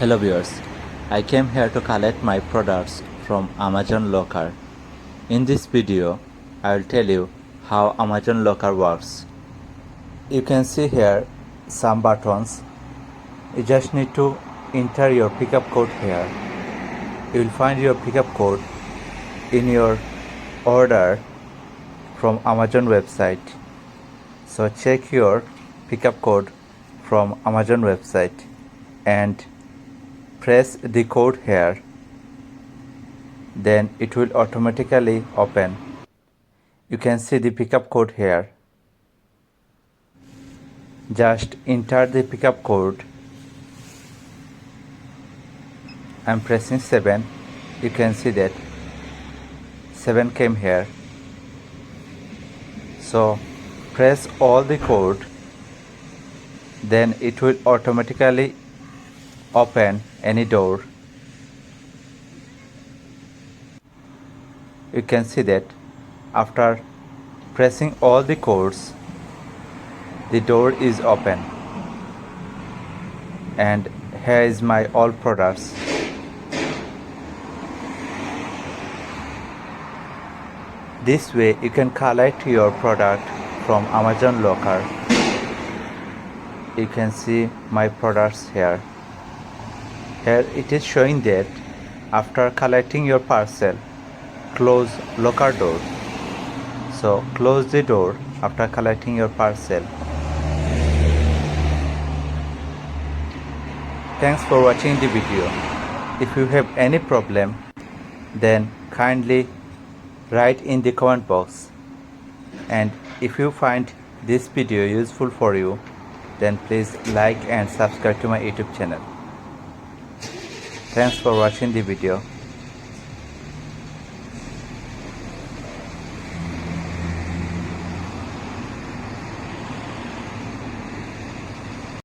Hello viewers, I came here to collect my products from Amazon Locker. In this video, I will tell you how Amazon Locker works. You can see here some buttons. You just need to enter your pickup code here. You will find your pickup code in your order from Amazon website. So check your pickup code from Amazon website and press the code here, then it will automatically open. You can see the pickup code here. Just enter the pickup code. I'm pressing 7. You can see that 7 came here. So press all the code, then it will automatically open any door. You can see that after pressing all the codes, the door is open. And here is my all products. This way you can collect your product from Amazon Locker. You can see my products here. Here it is showing that after collecting your parcel, close locker door. So close the door after collecting your parcel. Thanks for watching the video. If you have any problem, then kindly write in the comment box. And if you find this video useful for you, then please like and subscribe to my YouTube channel. Thanks for watching the video.